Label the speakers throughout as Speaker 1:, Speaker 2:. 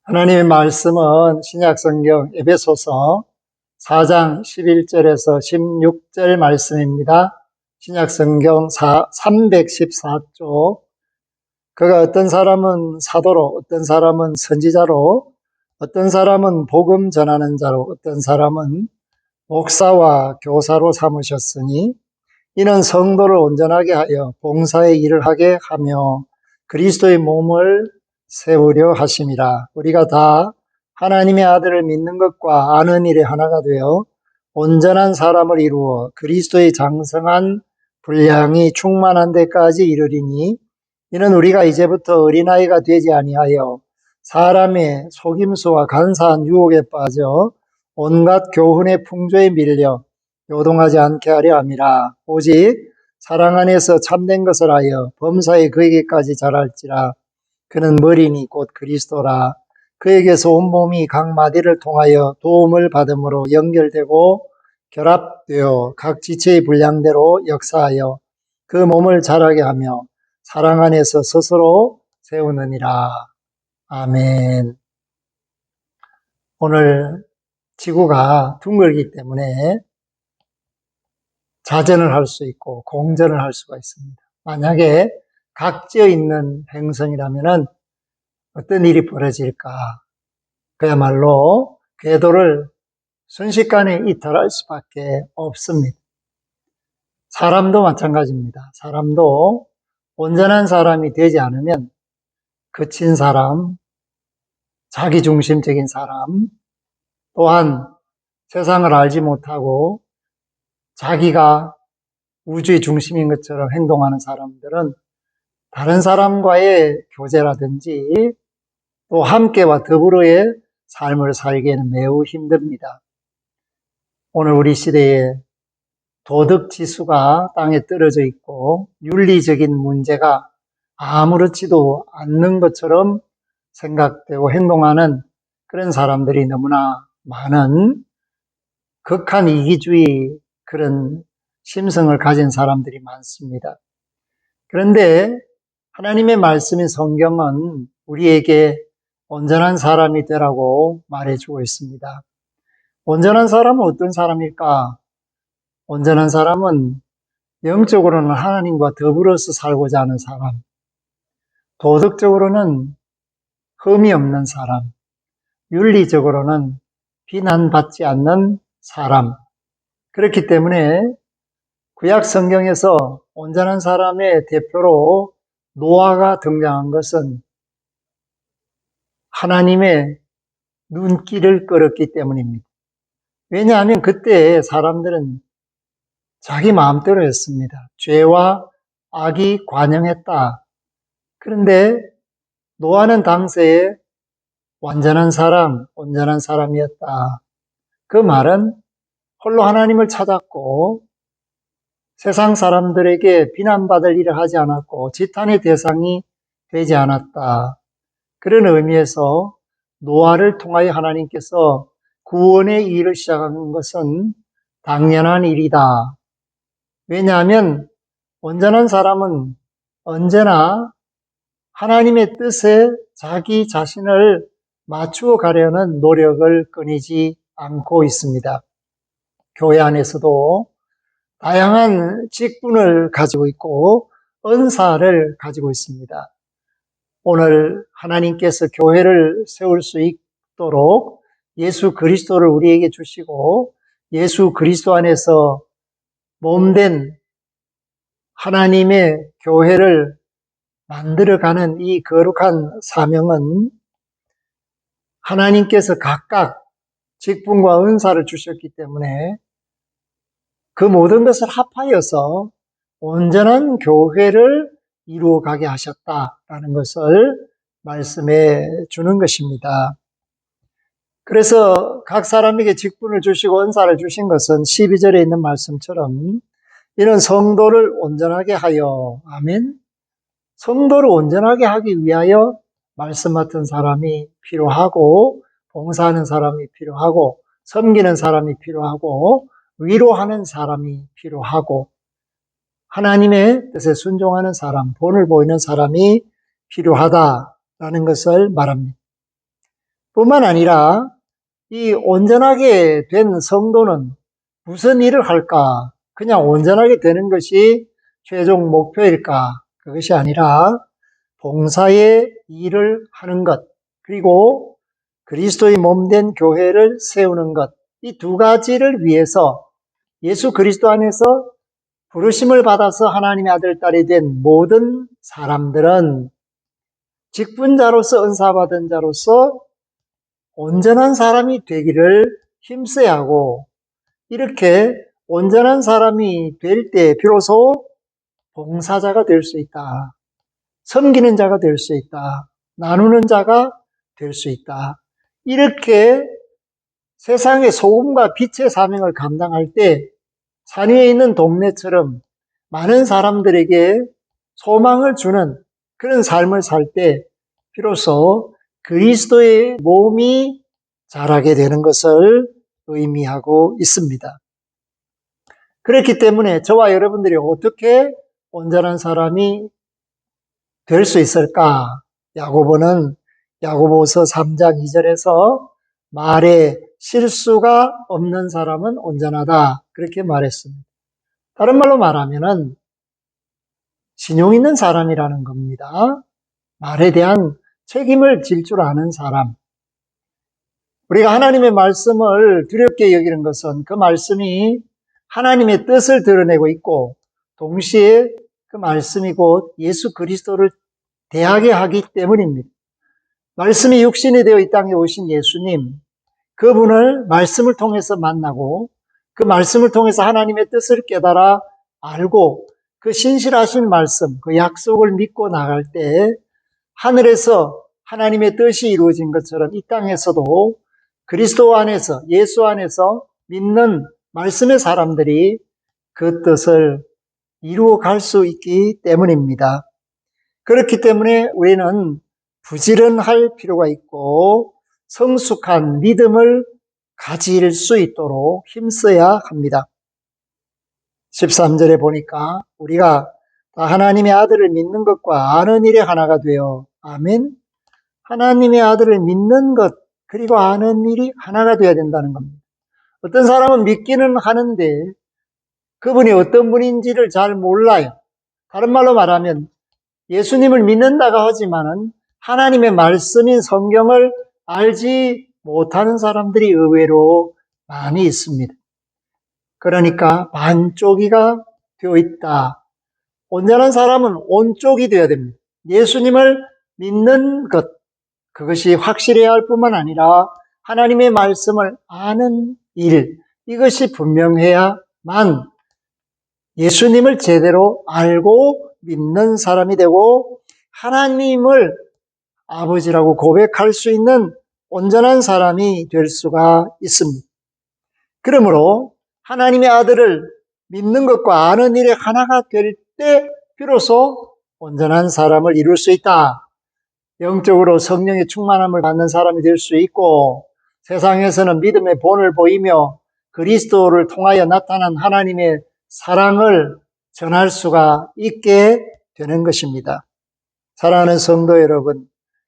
Speaker 1: 하나님의 말씀은 신약성경 에베소서 4장 11절에서 16절 말씀입니다. 신약성경 314쪽. 그가 어떤 사람은 사도로, 어떤 사람은 선지자로, 어떤 사람은 복음 전하는 자로, 어떤 사람은 목사와 교사로 삼으셨으니 이는 성도를 온전하게 하여 봉사의 일을 하게 하며 그리스도의 몸을 세우려 하심이라. 우리가 다 하나님의 아들을 믿는 것과 아는 일에 하나가 되어 온전한 사람을 이루어 그리스도의 장성한 분량이 충만한 데까지 이르리니 이는 우리가 이제부터 어린아이가 되지 아니하여 사람의 속임수와 간사한 유혹에 빠져 온갖 교훈의 풍조에 밀려 요동하지 않게 하려 함이라. 오직 사랑 안에서 참된 것을 하여 범사에 그에게까지 자랄지라. 그는 머리니 곧 그리스도라. 그에게서 온 몸이 각 마디를 통하여 도움을 받음으로 연결되고 결합되어 각 지체의 분량대로 역사하여 그 몸을 자라게 하며 사랑 안에서 스스로 세우느니라. 아멘. 오늘 지구가 둥글기 때문에 자전을 할 수 있고 공전을 할 수가 있습니다. 만약에 각지어 있는 행성이라면 어떤 일이 벌어질까? 그야말로 궤도를 순식간에 이탈할 수밖에 없습니다. 사람도 마찬가지입니다. 사람도 온전한 사람이 되지 않으면 거친 사람, 자기중심적인 사람, 또한 세상을 알지 못하고 자기가 우주의 중심인 것처럼 행동하는 사람들은 다른 사람과의 교제라든지 또 함께와 더불어의 삶을 살기에는 매우 힘듭니다. 오늘 우리 시대에 도덕 지수가 땅에 떨어져 있고 윤리적인 문제가 아무렇지도 않는 것처럼 생각되고 행동하는 그런 사람들이 너무나 많은 극한 이기주의 그런 심성을 가진 사람들이 많습니다. 그런데 하나님의 말씀인 성경은 우리에게 온전한 사람이 되라고 말해주고 있습니다. 온전한 사람은 어떤 사람일까? 온전한 사람은 영적으로는 하나님과 더불어서 살고자 하는 사람, 도덕적으로는 흠이 없는 사람, 윤리적으로는 비난받지 않는 사람. 그렇기 때문에 구약 성경에서 온전한 사람의 대표로 노아가 등장한 것은 하나님의 눈길을 끌었기 때문입니다. 왜냐하면 그때 사람들은 자기 마음대로 했습니다. 죄와 악이 관영했다. 그런데 노아는 당시에 완전한 사람, 온전한 사람이었다. 그 말은 홀로 하나님을 찾았고 세상 사람들에게 비난받을 일을 하지 않았고 지탄의 대상이 되지 않았다. 그런 의미에서 노아를 통하여 하나님께서 구원의 일을 시작한 것은 당연한 일이다. 왜냐하면 온전한 사람은 언제나 하나님의 뜻에 자기 자신을 맞추어 가려는 노력을 끊이지 않고 있습니다. 교회 안에서도 다양한 직분을 가지고 있고 은사를 가지고 있습니다. 오늘 하나님께서 교회를 세울 수 있도록 예수 그리스도를 우리에게 주시고 예수 그리스도 안에서 몸된 하나님의 교회를 만들어가는 이 거룩한 사명은 하나님께서 각각 직분과 은사를 주셨기 때문에 그 모든 것을 합하여서 온전한 교회를 이루어가게 하셨다라는 것을 말씀해 주는 것입니다. 그래서 각 사람에게 직분을 주시고 은사를 주신 것은 12절에 있는 말씀처럼 이는 성도를 온전하게 하여, 아멘. 성도를 온전하게 하기 위하여 말씀 맡은 사람이 필요하고 봉사하는 사람이 필요하고 섬기는 사람이 필요하고 위로하는 사람이 필요하고 하나님의 뜻에 순종하는 사람, 본을 보이는 사람이 필요하다라는 것을 말합니다. 뿐만 아니라 이 온전하게 된 성도는 무슨 일을 할까? 그냥 온전하게 되는 것이 최종 목표일까? 그것이 아니라 봉사의 일을 하는 것, 그리고 그리스도의 몸된 교회를 세우는 것, 이 두 가지를 위해서 예수 그리스도 안에서 부르심을 받아서 하나님의 아들, 딸이 된 모든 사람들은 직분자로서 은사받은 자로서 온전한 사람이 되기를 힘써야 하고, 이렇게 온전한 사람이 될 때 비로소 봉사자가 될 수 있다. 섬기는 자가 될 수 있다. 나누는 자가 될 수 있다. 이렇게 세상의 소금과 빛의 사명을 감당할 때 산 위에 있는 동네처럼 많은 사람들에게 소망을 주는 그런 삶을 살 때 비로소 그리스도의 몸이 자라게 되는 것을 의미하고 있습니다. 그렇기 때문에 저와 여러분들이 어떻게 온전한 사람이 될 수 있을까? 야고보는 야고보서 3장 2절에서 말에 실수가 없는 사람은 온전하다, 그렇게 말했습니다. 다른 말로 말하면은 신용 있는 사람이라는 겁니다. 말에 대한 책임을 질 줄 아는 사람. 우리가 하나님의 말씀을 두렵게 여기는 것은 그 말씀이 하나님의 뜻을 드러내고 있고, 동시에 그 말씀이 곧 예수 그리스도를 대하게 하기 때문입니다. 말씀이 육신이 되어 이 땅에 오신 예수님, 그분을 말씀을 통해서 만나고 그 말씀을 통해서 하나님의 뜻을 깨달아 알고 그 신실하신 말씀, 그 약속을 믿고 나갈 때 하늘에서 하나님의 뜻이 이루어진 것처럼 이 땅에서도 그리스도 안에서, 예수 안에서 믿는 말씀의 사람들이 그 뜻을 이루어 갈 수 있기 때문입니다. 그렇기 때문에 우리는 부지런할 필요가 있고 성숙한 믿음을 가질 수 있도록 힘써야 합니다. 13절에 보니까 우리가 하나님의 아들을 믿는 것과 아는 일에 하나가 되어, 아멘. 하나님의 아들을 믿는 것 그리고 아는 일이 하나가 되어야 된다는 겁니다. 어떤 사람은 믿기는 하는데 그분이 어떤 분인지를 잘 몰라요. 다른 말로 말하면 예수님을 믿는다고 하지만은 하나님의 말씀인 성경을 알지 못하는 사람들이 의외로 많이 있습니다. 그러니까 반쪽이가 되어 있다. 온전한 사람은 온쪽이 되어야 됩니다. 예수님을 믿는 것, 그것이 확실해야 할 뿐만 아니라 하나님의 말씀을 아는 일, 이것이 분명해야만 예수님을 제대로 알고 믿는 사람이 되고 하나님을 아버지라고 고백할 수 있는 온전한 사람이 될 수가 있습니다. 그러므로 하나님의 아들을 믿는 것과 아는 일에 하나가 될 때 비로소 온전한 사람을 이룰 수 있다. 영적으로 성령의 충만함을 받는 사람이 될 수 있고 세상에서는 믿음의 본을 보이며 그리스도를 통하여 나타난 하나님의 사랑을 전할 수가 있게 되는 것입니다. 사랑하는 성도 여러분,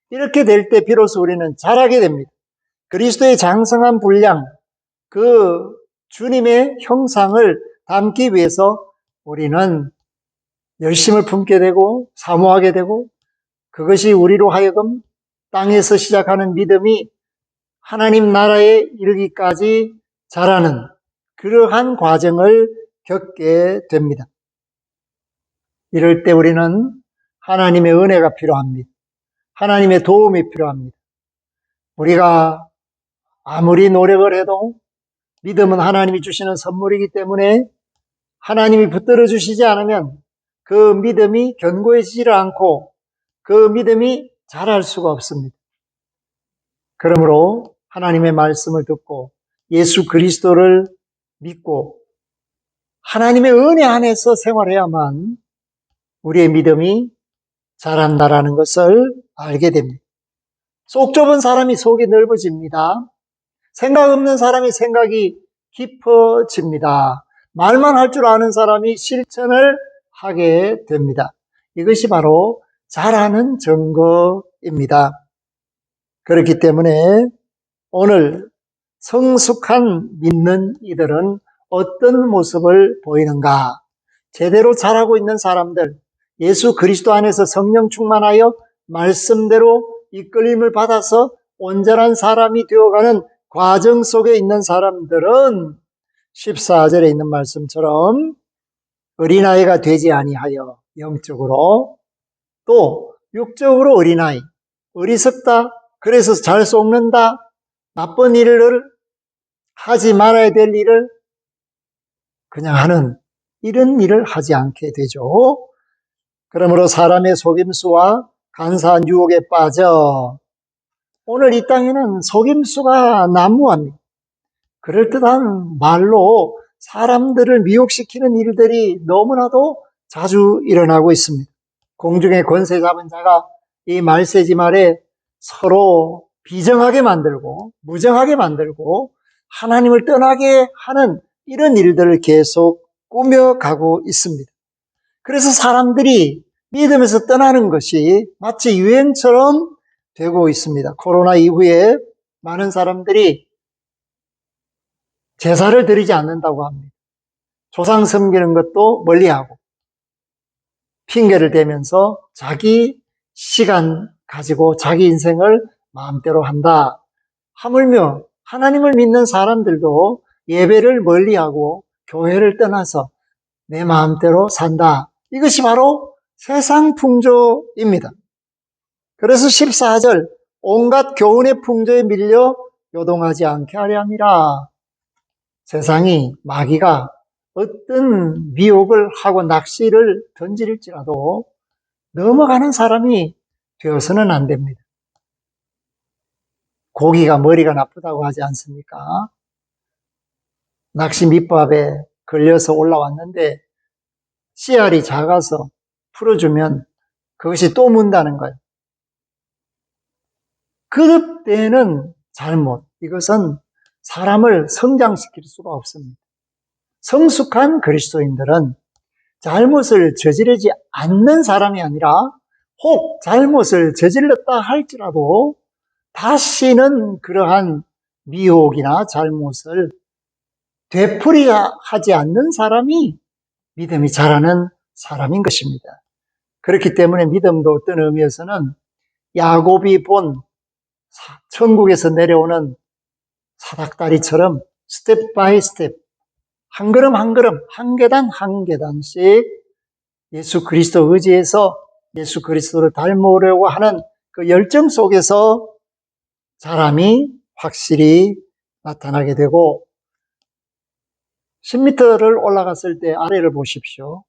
Speaker 1: 이렇게 될 때 비로소 우리는 자라게 됩니다. 그리스도의 장성한 분량, 그 주님의 형상을 담기 위해서 우리는 열심을 품게 되고 사모하게 되고, 그것이 우리로 하여금 땅에서 시작하는 믿음이 하나님 나라에 이르기까지 자라는 그러한 과정을 겪게 됩니다. 이럴 때 우리는 하나님의 은혜가 필요합니다. 하나님의 도움이 필요합니다. 우리가 아무리 노력을 해도 믿음은 하나님이 주시는 선물이기 때문에 하나님이 붙들어 주시지 않으면 그 믿음이 견고해지지 않고 그 믿음이 자랄 수가 없습니다. 그러므로 하나님의 말씀을 듣고 예수 그리스도를 믿고 하나님의 은혜 안에서 생활해야만 우리의 믿음이 자란다라는 것을 알게 됩니다. 속 좁은 사람이 속이 넓어집니다. 생각 없는 사람이 생각이 깊어집니다. 말만 할 줄 아는 사람이 실천을 하게 됩니다. 이것이 바로 자라는 증거입니다. 그렇기 때문에 오늘 성숙한 믿는 이들은 어떤 모습을 보이는가? 제대로 자라고 있는 사람들, 예수 그리스도 안에서 성령 충만하여 말씀대로 이끌림을 받아서 온전한 사람이 되어가는 과정 속에 있는 사람들은 14절에 있는 말씀처럼 어린아이가 되지 아니하여 영적으로, 또 육적으로 어린아이, 어리석다, 그래서 잘 속는다, 나쁜 일을 하지 말아야 될 일을 그냥 하는 이런 일을 하지 않게 되죠. 그러므로 사람의 속임수와 간사한 유혹에 빠져 오늘 이 땅에는 속임수가 난무합니다. 그럴듯한 말로 사람들을 미혹시키는 일들이 너무나도 자주 일어나고 있습니다. 공중의 권세 잡은 자가 이 말세지 말에 서로 비정하게 만들고 무정하게 만들고 하나님을 떠나게 하는 이런 일들을 계속 꾸며가고 있습니다. 그래서 사람들이 믿음에서 떠나는 것이 마치 유행처럼 되고 있습니다. 코로나 이후에 많은 사람들이 제사를 드리지 않는다고 합니다. 조상 섬기는 것도 멀리하고 핑계를 대면서 자기 시간 가지고 자기 인생을 마음대로 한다. 하물며 하나님을 믿는 사람들도 예배를 멀리하고 교회를 떠나서 내 마음대로 산다. 이것이 바로 세상 풍조입니다. 그래서 14절 온갖 교훈의 풍조에 밀려 요동하지 않게 하려 함이라. 세상이 마귀가 어떤 미혹을 하고 낚시를 던질지라도 넘어가는 사람이 되어서는 안 됩니다. 고기가 머리가 나쁘다고 하지 않습니까? 낚시 밑밥에 걸려서 올라왔는데 씨알이 작아서 풀어주면 그것이 또 문다는 거예요. 그때는 잘못, 이것은 사람을 성장시킬 수가 없습니다. 성숙한 그리스도인들은 잘못을 저지르지 않는 사람이 아니라 혹 잘못을 저질렀다 할지라도 다시는 그러한 미혹이나 잘못을 되풀이하지 않는 사람이 믿음이 자라는 사람인 것입니다. 그렇기 때문에 믿음도 어떤 의미에서는 야곱이 본 천국에서 내려오는 사닥다리처럼 스텝 바이 스텝, 한 걸음 한 걸음, 한 계단 한 계단씩 예수 그리스도 의지해서 예수 그리스도를 닮으려고 하는 그 열정 속에서 사람이 확실히 나타나게 되고 10m를 올라갔을 때 아래를 보십시오.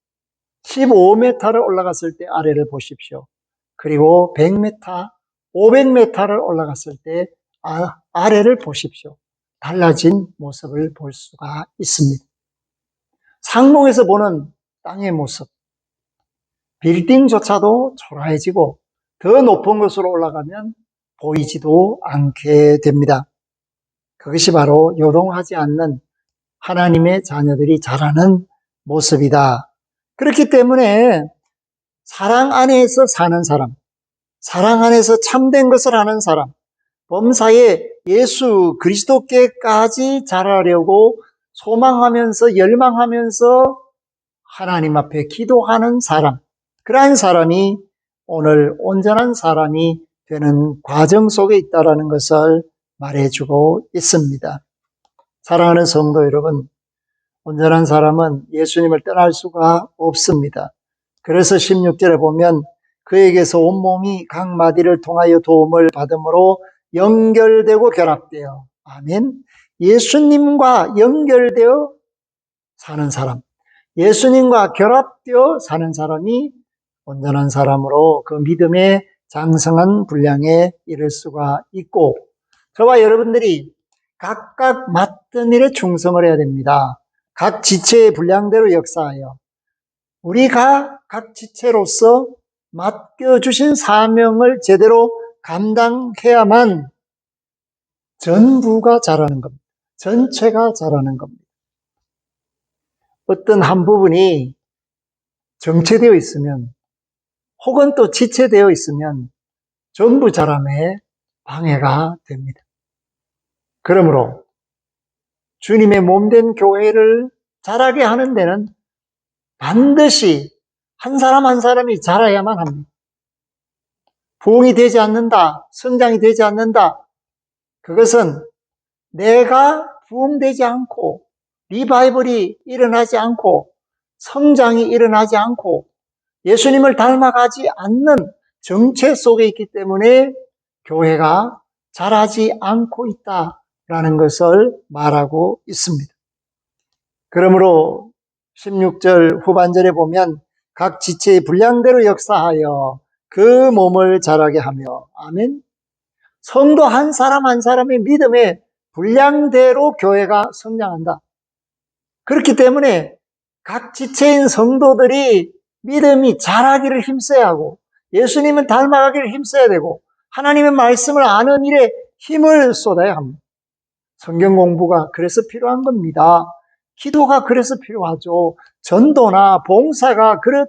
Speaker 1: 15m를 올라갔을 때 아래를 보십시오. 그리고 100m, 500m를 올라갔을 때 아래를 보십시오. 달라진 모습을 볼 수가 있습니다. 상공에서 보는 땅의 모습, 빌딩조차도 초라해지고 더 높은 곳으로 올라가면 보이지도 않게 됩니다. 그것이 바로 요동하지 않는 하나님의 자녀들이 자라는 모습이다. 그렇기 때문에 사랑 안에서 사는 사람, 사랑 안에서 참된 것을 하는 사람, 범사에 예수 그리스도께까지 자라려고 소망하면서 열망하면서 하나님 앞에 기도하는 사람, 그러한 사람이 오늘 온전한 사람이 되는 과정 속에 있다는 것을 말해주고 있습니다. 사랑하는 성도 여러분, 온전한 사람은 예수님을 떠날 수가 없습니다. 그래서 16절에 보면 그에게서 온몸이 각 마디를 통하여 도움을 받음으로 연결되고 결합되어, 아멘. 예수님과 연결되어 사는 사람, 예수님과 결합되어 사는 사람이 온전한 사람으로 그 믿음의 장성한 분량에 이를 수가 있고, 저와 여러분들이 각각 맡은 일에 충성을 해야 됩니다. 각 지체의 분량대로 역사하여 우리가 각 지체로서 맡겨주신 사명을 제대로 감당해야만 전부가 자라는 겁니다. 전체가 자라는 겁니다. 어떤 한 부분이 정체되어 있으면 혹은 또 지체되어 있으면 전부 자람에 방해가 됩니다. 그러므로 주님의 몸된 교회를 자라게 하는 데는 반드시 한 사람 한 사람이 자라야만 합니다. 부흥이 되지 않는다, 성장이 되지 않는다. 그것은 내가 부흥되지 않고 리바이벌이 일어나지 않고 성장이 일어나지 않고 예수님을 닮아가지 않는 정체 속에 있기 때문에 교회가 자라지 않고 있다라는 것을 말하고 있습니다. 그러므로 16절 후반절에 보면 각 지체의 분량대로 역사하여 그 몸을 자라게 하며, 아멘. 성도 한 사람 한 사람의 믿음의 분량대로 교회가 성장한다. 그렇기 때문에 각 지체인 성도들이 믿음이 자라기를 힘써야 하고 예수님을 닮아가기를 힘써야 되고 하나님의 말씀을 아는 일에 힘을 쏟아야 합니다. 성경 공부가 그래서 필요한 겁니다. 기도가 그래서 필요하죠. 전도나 봉사가 그런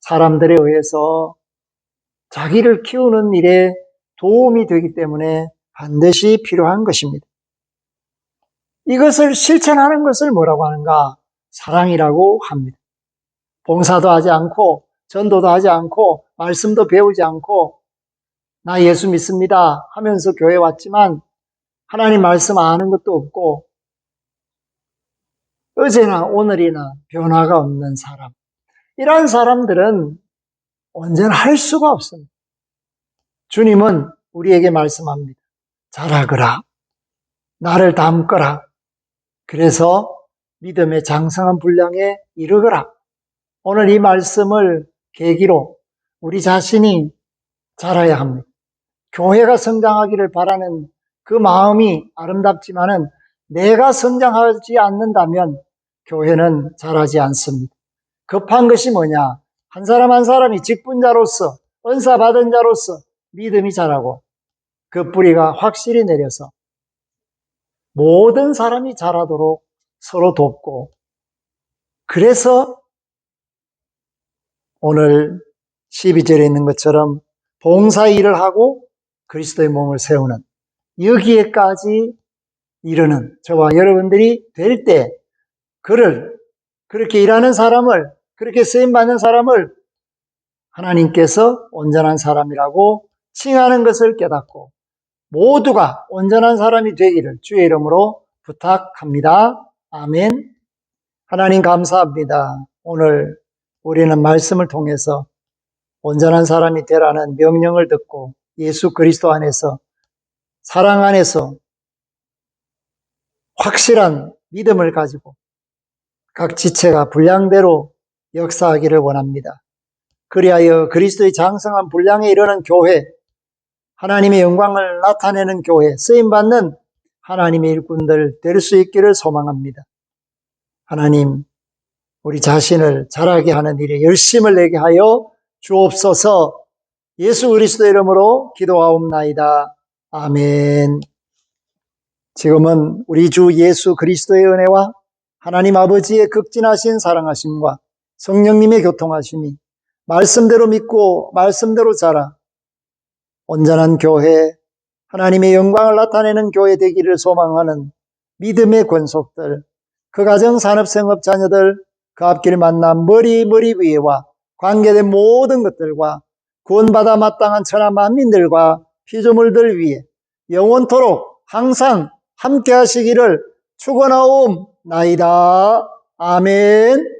Speaker 1: 사람들에 의해서 자기를 키우는 일에 도움이 되기 때문에 반드시 필요한 것입니다. 이것을 실천하는 것을 뭐라고 하는가? 사랑이라고 합니다. 봉사도 하지 않고 전도도 하지 않고 말씀도 배우지 않고 나 예수 믿습니다 하면서 교회 왔지만 하나님 말씀 아는 것도 없고 어제나 오늘이나 변화가 없는 사람, 이러한 사람들은 언제나 할 수가 없습니다. 주님은 우리에게 말씀합니다. 자라거라, 나를 닮거라. 그래서 믿음의 장성한 분량에 이르거라. 오늘 이 말씀을 계기로 우리 자신이 자라야 합니다. 교회가 성장하기를 바라는 그 마음이 아름답지만은 내가 성장하지 않는다면 교회는 자라지 않습니다. 급한 것이 뭐냐? 한 사람 한 사람이 직분자로서 은사 받은 자로서 믿음이 자라고 그 뿌리가 확실히 내려서 모든 사람이 자라도록 서로 돕고, 그래서 오늘 12절에 있는 것처럼 봉사 일을 하고 그리스도의 몸을 세우는 여기에까지 이르는 저와 여러분들이 될 때 그를, 그렇게 일하는 사람을, 그렇게 쓰임받는 사람을 하나님께서 온전한 사람이라고 칭하는 것을 깨닫고 모두가 온전한 사람이 되기를 주의 이름으로 부탁합니다. 아멘. 하나님 감사합니다. 오늘 우리는 말씀을 통해서 온전한 사람이 되라는 명령을 듣고 예수 그리스도 안에서, 사랑 안에서 확실한 믿음을 가지고 각 지체가 분량대로 역사하기를 원합니다. 그리하여 그리스도의 장성한 분량에 이르는 교회, 하나님의 영광을 나타내는 교회, 쓰임받는 하나님의 일꾼들 될 수 있기를 소망합니다. 하나님, 우리 자신을 자라게 하는 일에 열심을 내게 하여 주옵소서. 예수 그리스도 이름으로 기도하옵나이다. 아멘. 지금은 우리 주 예수 그리스도의 은혜와 하나님 아버지의 극진하신 사랑하심과 성령님의 교통하심이 말씀대로 믿고 말씀대로 자라 온전한 교회, 하나님의 영광을 나타내는 교회 되기를 소망하는 믿음의 권속들, 그 가정 산업생업 자녀들, 그 앞길 만남 머리 위에와 관계된 모든 것들과 구원받아 마땅한 천하 만민들과 피조물들 위에 영원토록 항상 함께 하시기를 축원하옵나이다. 아멘.